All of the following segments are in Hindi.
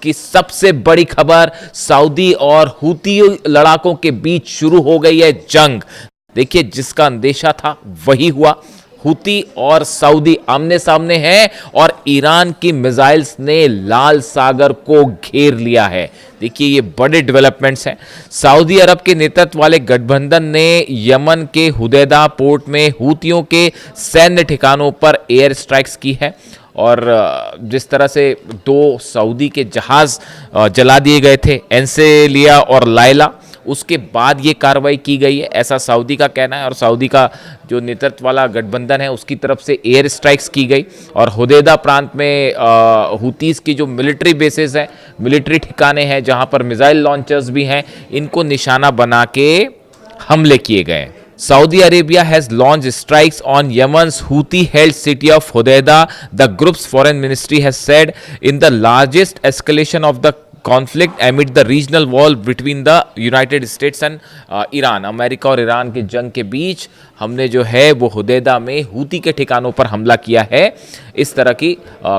की सबसे बड़ी खबर, सऊदी और हूती लड़ाकों के बीच शुरू हो गई है जंग। देखिए, जिसका अंदेशा था वही हुआ। हूती और सऊदी आमने सामने हैं और ईरान की मिसाइल्स ने लाल सागर को घेर लिया है। देखिए, ये बड़े डेवलपमेंट्स हैं। सऊदी अरब के नेतृत्व वाले गठबंधन ने यमन के हुदैदा पोर्ट में हूतियों के सैन्य ठिकानों पर एयर स्ट्राइक्स की है और जिस तरह से दो सऊदी के जहाज जला दिए गए थे, एंसेलिया और लायला, उसके बाद ये कार्रवाई की गई है, ऐसा सऊदी का कहना है। और सऊदी का जो नेतृत्व वाला गठबंधन है उसकी तरफ से एयर स्ट्राइक्स की गई और हुदैदा प्रांत में हूतीस की जो मिलिट्री बेसेस हैं, मिलिट्री ठिकाने हैं जहां पर मिसाइल लॉन्चर्स भी हैं, इनको निशाना बना के हमले किए गए। Saudi Arabia has launched strikes on Yemen's Houthi-held city of Hodeidah, the group's foreign ministry has said, in the largest escalation of the conflict amid the regional war between the United States and Iran। America और ईरान के जंग के बीच हमने जो है वो हुदैदा में हूती के ठिकानों पर हमला किया है, इस तरह की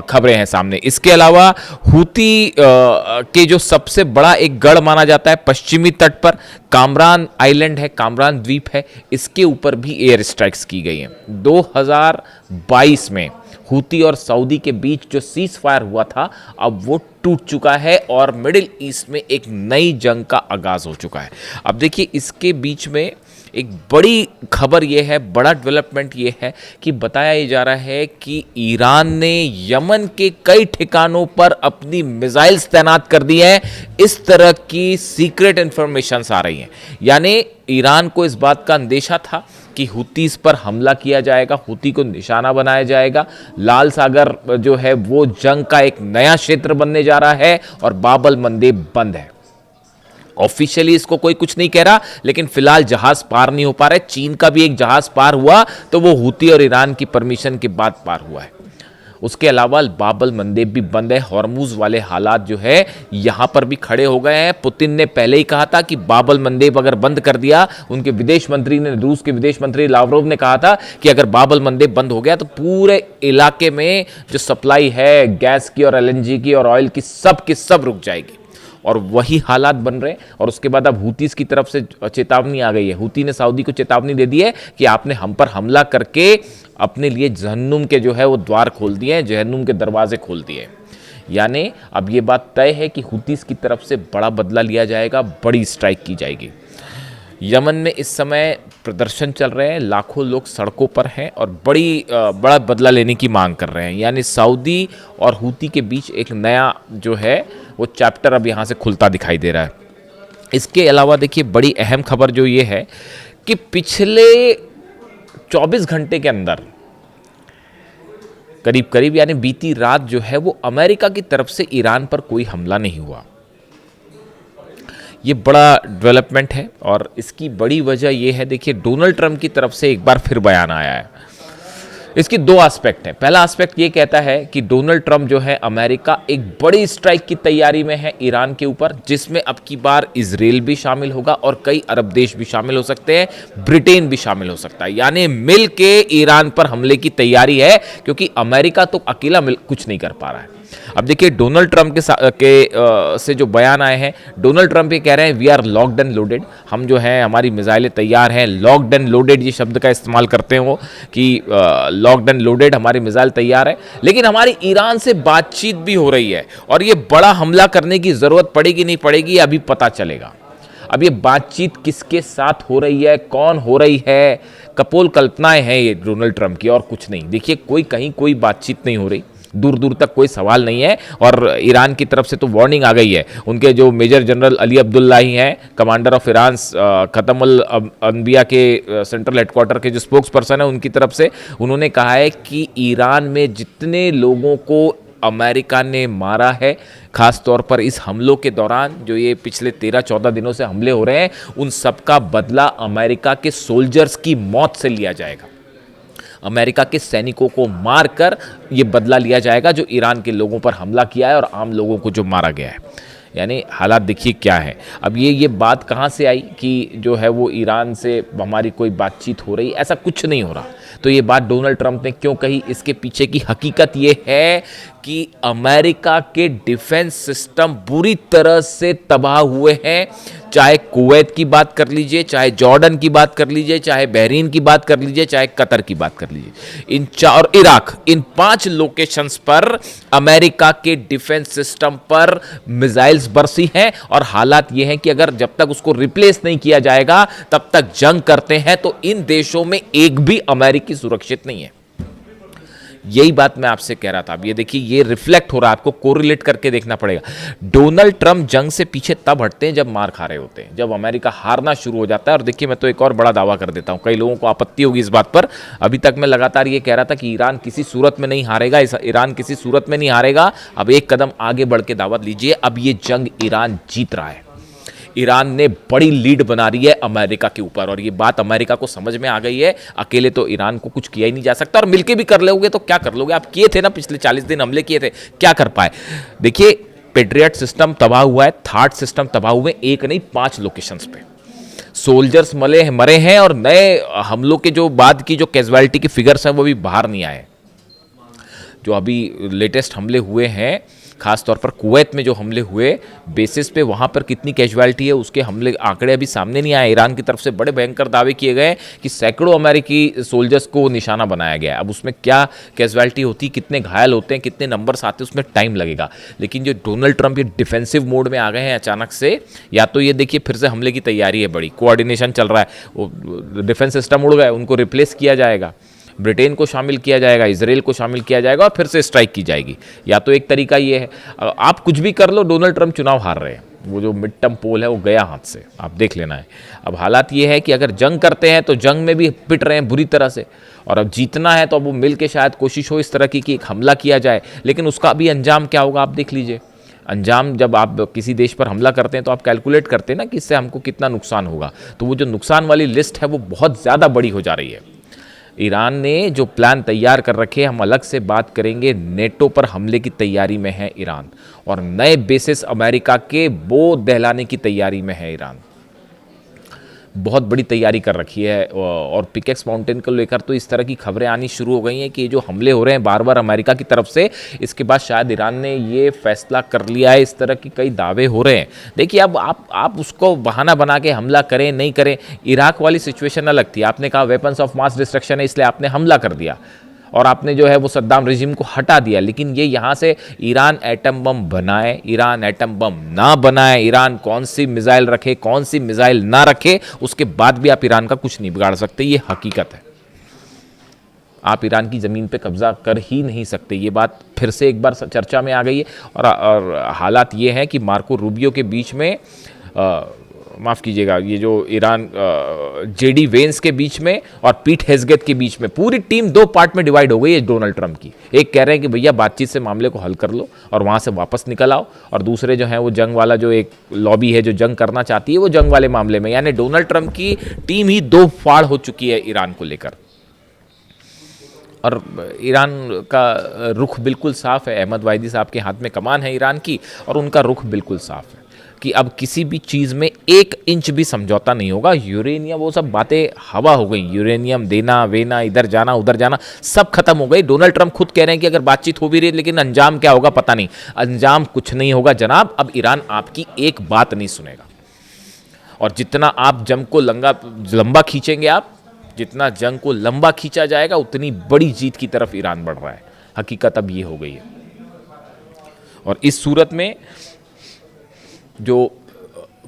खबरें हैं सामने। इसके अलावा हूती के जो सबसे बड़ा एक गढ़ माना जाता है पश्चिमी तट पर कामरान आइलैंड है, कामरान द्वीप है, इसके ऊपर भी एयर स्ट्राइक्स की गई हैं। 2022 में हूती और सऊदी के बीच जो सीज फायर हुआ था अब वो टूट चुका है और मिडिल ईस्ट में एक नई जंग का आगाज हो चुका है। अब देखिए, इसके बीच में एक बड़ी खबर यह है, बड़ा डेवलपमेंट ये है कि बताया ये जा रहा है कि ईरान ने यमन के कई ठिकानों पर अपनी मिसाइल्स तैनात कर दी हैं। इस तरह की सीक्रेट इंफॉर्मेशंस आ रही हैं, यानी ईरान को इस बात का अंदेशा था कि हूतीस पर हमला किया जाएगा, हूती को निशाना बनाया जाएगा। लाल सागर जो है वो जंग का एक नया क्षेत्र बनने जा रहा है और बाब अल मंदेब बंद है। ऑफिशियली इसको कोई कुछ नहीं कह रहा, लेकिन फिलहाल जहाज पार नहीं हो पा रहे। चीन का भी एक जहाज पार हुआ तो वो हूती और ईरान की परमिशन के बाद पार हुआ है। उसके अलावा बाब अल मंदेब भी बंद है। हॉर्मुज वाले हालात जो है यहां पर भी खड़े हो गए हैं। पुतिन ने पहले ही कहा था कि बाब अल मंदेब अगर बंद कर दिया, उनके विदेश मंत्री ने, रूस के विदेश मंत्री लावरोव ने कहा था कि अगर बाब अल मंदेब बंद हो गया तो पूरे इलाके में जो सप्लाई है गैस की और एलएनजी की और ऑयल की सब रुक जाएगी। और वही हालात बन रहे हैं। और उसके बाद अब हूतीस की तरफ से चेतावनी आ गई है। हूती ने सऊदी को चेतावनी दे दी है कि आपने हम पर हमला करके अपने लिए जहन्नुम के जो है वो द्वार खोल दिए हैं, जहन्नुम के दरवाजे खोल दिए। यानी अब ये बात तय है कि हूतीस की तरफ से बड़ा बदला लिया जाएगा, बड़ी स्ट्राइक की जाएगी। यमन में इस समय प्रदर्शन चल रहे हैं, लाखों लोग सड़कों पर हैं और बड़ा बदला लेने की मांग कर रहे हैं। यानी सऊदी और हूती के बीच एक नया जो है वो चैप्टर अब यहाँ से खुलता दिखाई दे रहा है। इसके अलावा देखिए, बड़ी अहम खबर जो ये है कि पिछले 24 घंटे के अंदर करीब यानी बीती रात जो है वो अमेरिका की तरफ से ईरान पर कोई हमला नहीं हुआ। ये बड़ा डेवलपमेंट है और इसकी बड़ी वजह ये है, देखिए, डोनाल्ड ट्रंप की तरफ से एक बार फिर बयान आया है। इसकी दो एस्पेक्ट है। पहला एस्पेक्ट ये कहता है कि डोनाल्ड ट्रंप जो है, अमेरिका एक बड़ी स्ट्राइक की तैयारी में है ईरान के ऊपर, जिसमें अब की बार इजराइल भी शामिल होगा और कई अरब देश भी शामिल हो सकते हैं, ब्रिटेन भी शामिल हो सकता है। यानी मिल के ईरान पर हमले की तैयारी है, क्योंकि अमेरिका तो अकेला कुछ नहीं कर पा रहा है। अब देखिए, डोनाल्ड ट्रंप से जो बयान आए हैं, डोनाल्ड ट्रंप ये कह रहे हैं we are locked and loaded, हम जो हैं हमारी मिसाइलें तैयार हैं। लॉक्ड एंड लोडेड ये शब्द का इस्तेमाल करते हैं वो कि लॉक्ड एंड लोडेड, हमारी मिसाइल तैयार है, लेकिन हमारी ईरान से बातचीत भी हो रही है और ये बड़ा हमला करने की जरूरत पड़ेगी नहीं पड़ेगी अभी पता चलेगा। अब ये बातचीत किसके साथ हो रही है, कौन हो रही है, कपोल कल्पनाएं हैं ये डोनाल्ड ट्रंप की और कुछ नहीं। देखिए, कहीं कोई बातचीत नहीं हो रही, दूर दूर तक कोई सवाल नहीं है। और ईरान की तरफ से तो वार्निंग आ गई है। उनके जो मेजर जनरल अली अब्दुल्लाही हैं, कमांडर ऑफ ईरान खतमुल अनबिया के सेंट्रल हेडक्वार्टर के जो स्पोक्स पर्सन है, उनकी तरफ से उन्होंने कहा है कि ईरान में जितने लोगों को अमेरिका ने मारा है, खास तौर पर इस हमलों के दौरान जो ये पिछले 13-14 दिनों से हमले हो रहे हैं, उन सबका बदला अमेरिका के सोल्जर्स की मौत से लिया जाएगा। अमेरिका के सैनिकों को मारकर ये बदला लिया जाएगा जो ईरान के लोगों पर हमला किया है और आम लोगों को जो मारा गया है। यानी हालात देखिए क्या है। अब ये बात कहाँ से आई कि जो है वो ईरान से हमारी कोई बातचीत हो रही, ऐसा कुछ नहीं हो रहा। तो ये बात डोनाल्ड ट्रंप ने क्यों कही, इसके पीछे की हकीकत ये है कि अमेरिका के डिफेंस सिस्टम बुरी तरह से तबाह हुए हैं। चाहे कुवैत की बात कर लीजिए, चाहे जॉर्डन की बात कर लीजिए, चाहे बहरीन की बात कर लीजिए, चाहे कतर की बात कर लीजिए, इन चार, इराक, इन 5 लोकेशंस पर अमेरिका के डिफेंस सिस्टम पर मिसाइल्स बरसी हैं। और हालात यह है कि अगर जब तक उसको रिप्लेस नहीं किया जाएगा तब तक जंग करते हैं, तो इन देशों में एक भी अमेरिकी सुरक्षित नहीं है। यही बात मैं आपसे कह रहा था। अब ये देखिए, ये रिफ्लेक्ट हो रहा है, आपको कोरिलेट करके देखना पड़ेगा। डोनाल्ड ट्रंप जंग से पीछे तब हटते हैं जब मार खा रहे होते हैं, जब अमेरिका हारना शुरू हो जाता है। और देखिए, मैं तो एक और बड़ा दावा कर देता हूं, कई लोगों को आपत्ति होगी इस बात पर। अभी तक मैं लगातार ये कह रहा था कि ईरान किसी सूरत में नहीं हारेगा, ईरान किसी सूरत में नहीं हारेगा। अब एक कदम आगे बढ़ के दावा लीजिए, अब ये जंग ईरान जीत रहा है। ईरान ने बड़ी लीड बना रही है अमेरिका के ऊपर, और ये बात अमेरिका को समझ में आ गई है। अकेले तो ईरान को कुछ किया ही नहीं जा सकता, और मिलके भी कर लोगे तो क्या कर लोगे। आप किए थे ना, पिछले 40 दिन हमले किए थे, क्या कर पाए। देखिए, पेट्रियट सिस्टम तबाह हुआ है, थार्ड सिस्टम तबाह हुए, एक नहीं 5 लोकेशंस पे सोल्जर्स मरे हैं, और नए हमलों के जो बाद की जो कैजुअलिटी के फिगर्स हैं वो भी बाहर नहीं आए। जो अभी लेटेस्ट हमले हुए हैं, खासतौर पर कुवैत में जो हमले हुए बेसिस पे, वहाँ पर कितनी कैजुअलिटी है उसके हमले आंकड़े अभी सामने नहीं आए। ईरान की तरफ से बड़े भयंकर दावे किए गए कि सैकड़ों अमेरिकी सोल्जर्स को निशाना बनाया गया है। अब उसमें क्या कैजुअलिटी होती, कितने घायल होते हैं, कितने नंबर्स आते हैं, उसमें टाइम लगेगा। लेकिन जो डोनाल्ड ट्रंप ये डिफेंसिव मोड में आ गए हैं अचानक से, या तो ये देखिए फिर से हमले की तैयारी है, बड़ी कोऑर्डिनेशन चल रहा है, वो डिफेंस सिस्टम उड़ गए, उनको रिप्लेस किया जाएगा, ब्रिटेन को शामिल किया जाएगा, इजराइल को शामिल किया जाएगा, और फिर से स्ट्राइक की जाएगी। या तो एक तरीका ये है, आप कुछ भी कर लो, डोनाल्ड ट्रंप चुनाव हार रहे हैं। वो जो मिड टर्म पोल है वो गया हाथ से, आप देख लेना है। अब हालात ये है कि अगर जंग करते हैं तो जंग में भी पिट रहे हैं बुरी तरह से, और अब जीतना है तो अब वो मिल के शायद कोशिश हो इस तरह की कि एक हमला किया जाए। लेकिन उसका अभी अंजाम क्या होगा आप देख लीजिए। अंजाम, जब आप किसी देश पर हमला करते हैं तो आप कैलकुलेट करते हैं ना कि इससे हमको कितना नुकसान होगा। तो वो जो नुकसान वाली लिस्ट है वो बहुत ज़्यादा बड़ी हो जा रही है। ईरान ने जो प्लान तैयार कर रखे, हम अलग से बात करेंगे, नेटो पर हमले की तैयारी में है ईरान, और नए बेसिस अमेरिका के वो दहलाने की तैयारी में है ईरान। बहुत बड़ी तैयारी कर रखी है। और पिकेक्स माउंटेन को लेकर तो इस तरह की खबरें आनी शुरू हो गई हैं कि ये जो हमले हो रहे हैं बार बार अमेरिका की तरफ से, इसके बाद शायद ईरान ने ये फैसला कर लिया है। इस तरह की कई दावे हो रहे हैं। देखिए, अब आप उसको बहाना बना के हमला करें नहीं करें, इराक वाली सिचुएशन अलग थी। आपने कहा वेपन्स ऑफ मास डिस्ट्रक्शन है, इसलिए आपने हमला कर दिया और आपने जो है वो सद्दाम रिजिम को हटा दिया। लेकिन ये यहाँ से ईरान एटम बम बनाए, ईरान एटम बम ना बनाए, ईरान कौन सी मिसाइल रखे, कौन सी मिसाइल ना रखे, उसके बाद भी आप ईरान का कुछ नहीं बिगाड़ सकते। ये हकीकत है। आप ईरान की ज़मीन पे कब्जा कर ही नहीं सकते। ये बात फिर से एक बार चर्चा में आ गई है। और हालात ये हैं कि मार्को रूबियो के बीच में, माफ़ कीजिएगा, ये जो ईरान जेडी वेंस के बीच में और पीट हेग्सेथ के बीच में पूरी टीम 2 पार्ट में डिवाइड हो गई है डोनाल्ड ट्रंप की। एक कह रहे हैं कि भैया बातचीत से मामले को हल कर लो और वहाँ से वापस निकल आओ, और दूसरे जो हैं वो जंग वाला जो एक लॉबी है जो जंग करना चाहती है वो जंग वाले मामले में। यानी डोनाल्ड ट्रंप की टीम ही 2 फाड़ हो चुकी है ईरान को लेकर। और ईरान का रुख बिल्कुल साफ है। अहमद वाहिदी साहब के हाथ में कमान है ईरान की, और उनका रुख बिल्कुल साफ है कि अब किसी भी चीज़ में 1 इंच भी समझौता नहीं होगा। यूरेनियम, वो सब बातें हवा हो गई। यूरेनियम देना वेना, इधर जाना उधर जाना, सब खत्म हो गई। डोनाल्ड ट्रंप खुद कह रहे हैं कि अगर बातचीत हो भी रही, लेकिन अंजाम क्या होगा पता नहीं। अंजाम कुछ नहीं होगा जनाब। अब ईरान आपकी एक बात नहीं सुनेगा, और जितना आप जंग को लंबा खींचेंगे, आप जितना जंग को लंबा खींचा जाएगा, उतनी बड़ी जीत की तरफ ईरान बढ़ रहा है। हकीकत अब ये हो गई है। और इस सूरत में जो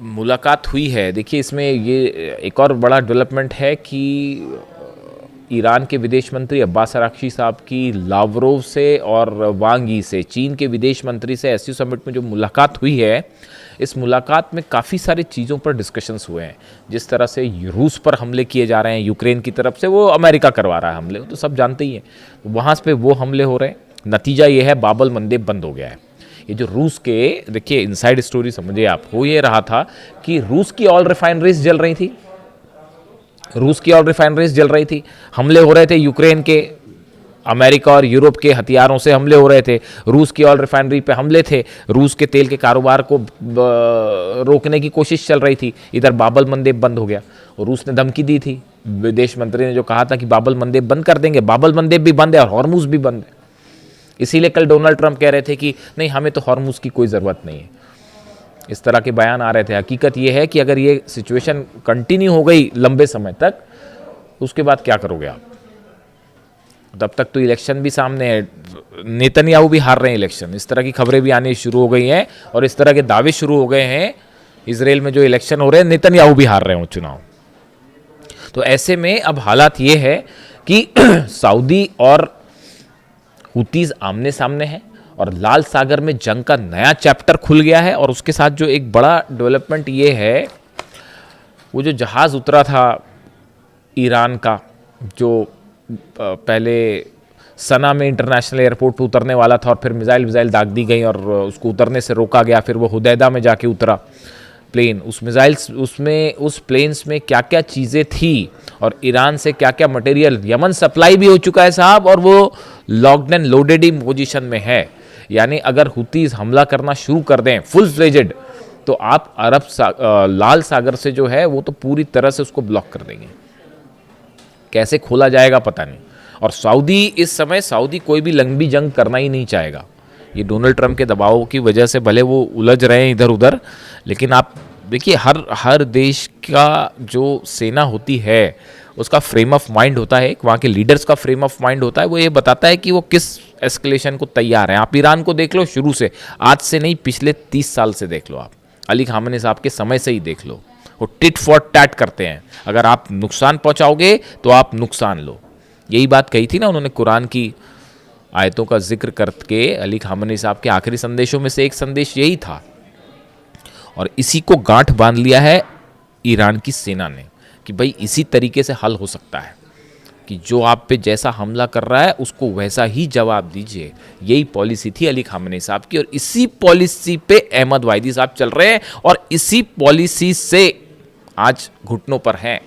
मुलाकात हुई है, देखिए इसमें ये एक और बड़ा डेवलपमेंट है कि ईरान के विदेश मंत्री अब्बास अराक्ची साहब की लावरोव से और वांग यी से, चीन के विदेश मंत्री से एसयू समिट में जो मुलाकात हुई है, इस मुलाकात में काफ़ी सारी चीज़ों पर डिस्कशंस हुए हैं। जिस तरह से रूस पर हमले किए जा रहे हैं यूक्रेन की तरफ से, वो अमेरिका करवा रहा है हमले, तो सब जानते ही हैं। वहाँ पे वो हमले हो रहे हैं। नतीजा ये है बाबल मंदेब बंद हो गया है। ये जो रूस के, देखिए इनसाइड स्टोरी समझिए आप, हो ये रहा था कि रूस की ऑयल रिफाइनरीज जल रही थी, हमले हो रहे थे यूक्रेन के अमेरिका और यूरोप के हथियारों से हमले हो रहे थे, रूस की ऑयल रिफाइनरी पे हमले थे, रूस के तेल के कारोबार को रोकने की कोशिश चल रही थी। इधर बाबल मंदेब बंद हो गया और रूस ने धमकी दी थी, विदेश मंत्री ने जो कहा था कि बाबल मंदेब बंद कर देंगे, बाबल मंदेब भी बंद है और हॉर्मुज भी बंद है। इसीलिए कल डोनाल्ड ट्रंप कह रहे थे कि नहीं, हमें तो हॉर्मुज की कोई ज़रूरत नहीं है। इस तरह के बयान आ रहे थे। हकीकत यह है कि अगर ये सिचुएशन कंटिन्यू हो गई लंबे समय तक, उसके बाद क्या करोगे आप? तब तक तो इलेक्शन भी सामने है, नेतन्याहू भी हार रहे हैं इलेक्शन, इस तरह की खबरें भी आनी शुरू हो गई हैं और इस तरह के दावे शुरू हो गए हैं। इजराइल में जो इलेक्शन हो रहे हैं, नेतन्याहू भी हार रहे हैं चुनाव। तो ऐसे में अब हालात ये है कि सऊदी और हुतीज आमने सामने हैं और लाल सागर में जंग का नया चैप्टर खुल गया है। और उसके साथ जो एक बड़ा डेवलपमेंट ये है, वो जो जहाज़ उतरा था ईरान का, जो पहले सना में इंटरनेशनल एयरपोर्ट पर उतरने वाला था और फिर मिसाइल दाग दी गई और उसको उतरने से रोका गया, फिर वो हुदैदा में जाके उतरा प्लेन। उस प्लेन्स में क्या क्या चीज़ें थी और ईरान से क्या क्या मटेरियल, यमन सप्लाई भी हो चुका है साहब, और वो locked and loaded he position में है। यानी अगर हुतीज हमला करना शुरू कर दें फुल फ्लेजेड, तो आप लाल सागर से जो है वो तो पूरी तरह से उसको ब्लॉक कर देंगे। कैसे खोला जाएगा पता नहीं। और इस समय सऊदी कोई भी लंबी जंग करना ही नहीं चाहेगा। ये डोनाल्ड ट्रंप के दबाव की वजह से भले वो उलझ रहे हैं इधर उधर, लेकिन आप देखिए हर देश का जो सेना होती है उसका फ्रेम ऑफ माइंड होता है, वहाँ के लीडर्स का फ्रेम ऑफ माइंड होता है, वो ये बताता है कि वो किस एस्केलेशन को तैयार है। आप ईरान को देख लो, शुरू से, आज से नहीं, पिछले 30 साल से देख लो, आप अली खामेनी साहब के समय से ही देख लो, वो टिट फॉर टैट करते हैं। अगर आप नुकसान पहुंचाओगे तो आप नुकसान लो। यही बात कही थी ना उन्होंने कुरान की आयतों का जिक्र करके। अली खामेनी साहब के आखिरी संदेशों में से एक संदेश यही था और इसी को गांठ बांध लिया है ईरान की सेना ने कि भाई इसी तरीके से हल हो सकता है कि जो आप पे जैसा हमला कर रहा है उसको वैसा ही जवाब दीजिए। यही पॉलिसी थी अली खामेनी साहब की और इसी पॉलिसी पे अहमद वाहिदी साहब चल रहे हैं और इसी पॉलिसी से आज घुटनों पर हैं।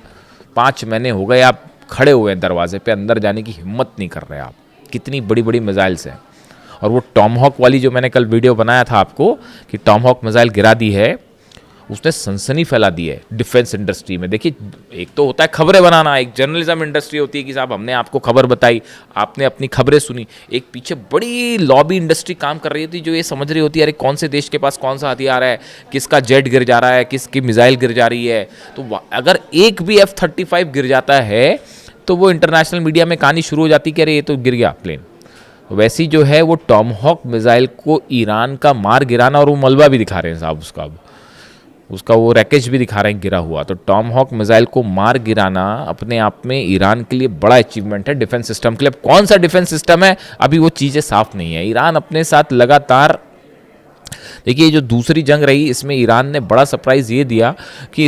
5 महीने हो गए आप खड़े हुए हैं दरवाजे पे, अंदर जाने की हिम्मत नहीं कर रहे आप। कितनी बड़ी बड़ी मिसाइल्स हैं। और वो टॉमहॉक वाली जो मैंने कल वीडियो बनाया था आपको कि टॉमहॉक मिसाइल गिरा दी है, उसने सनसनी फैला दी है डिफेंस इंडस्ट्री में। देखिए, एक तो होता है खबरें बनाना, एक जर्नलिज्म इंडस्ट्री होती है कि साहब हमने आपको खबर बताई, आपने अपनी खबरें सुनी। एक पीछे बड़ी लॉबी इंडस्ट्री काम कर रही होती है जो ये समझ रही होती है अरे कौन से देश के पास कौन सा हथियार है, किसका जेट गिर जा रहा है, किसकी मिसाइल गिर जा रही है। तो अगर एक भी F-35 गिर जाता है तो वो इंटरनेशनल मीडिया में कहानी शुरू हो जाती कि अरे ये तो गिर गया प्लेन। वैसी जो है वो टॉमहॉक मिसाइल को ईरान का मार गिराना, और वो मलबा भी दिखा रहे हैं साहब उसका वो रैकेज भी दिखा रहे हैं गिरा हुआ। तो टॉमहॉक मिसाइल को मार गिराना अपने आप में ईरान के लिए बड़ा अचीवमेंट है डिफेंस सिस्टम के लिए। अब कौन सा डिफेंस सिस्टम है अभी वो चीज़ें साफ नहीं है। ईरान अपने साथ लगातार, देखिए जो दूसरी जंग रही इसमें ईरान ने बड़ा सरप्राइज़ ये दिया कि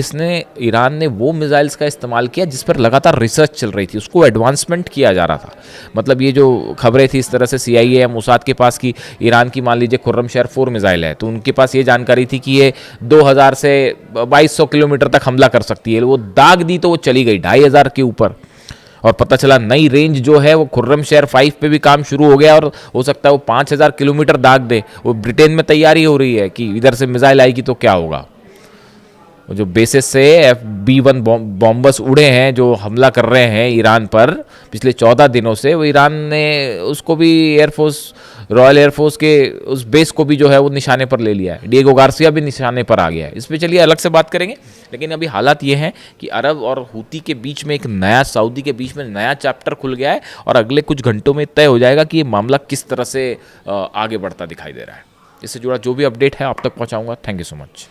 ईरान ने वो मिसाइल्स का इस्तेमाल किया जिस पर लगातार रिसर्च चल रही थी, उसको एडवांसमेंट किया जा रहा था। मतलब ये जो खबरें थी इस तरह से CIA या मोसाद के पास कि ईरान की मान लीजिए खुर्रमशहर 4 मिसाइल है, तो उनके पास ये जानकारी थी कि ये 2000 से 2200 किलोमीटर तक हमला कर सकती है। वो दाग दी तो वो चली गई 2500 के ऊपर, और पता चला नई रेंज जो है वो खुर्रमशहर 5 पे भी काम शुरू हो गया और हो सकता है वो 5000 किलोमीटर दाग दे। वो ब्रिटेन में तैयारी हो रही है कि इधर से मिसाइल आएगी तो क्या होगा। जो बेसिस से B-1 बॉम्बर्स उड़े हैं जो हमला कर रहे हैं ईरान पर पिछले 14 दिनों से, वो ईरान ने उसको भी रॉयल एयरफोर्स के उस बेस को भी जो है वो निशाने पर ले लिया है। डिएगो गार्सिया भी निशाने पर आ गया है। इस पर चलिए अलग से बात करेंगे, लेकिन अभी हालात ये हैं कि अरब और हूती के बीच में सऊदी के बीच में नया चैप्टर खुल गया है और अगले कुछ घंटों में तय हो जाएगा कि ये मामला किस तरह से आगे बढ़ता दिखाई दे रहा है। इससे जुड़ा जो भी अपडेट है आप तक पहुँचाऊँगा। Thank you so much.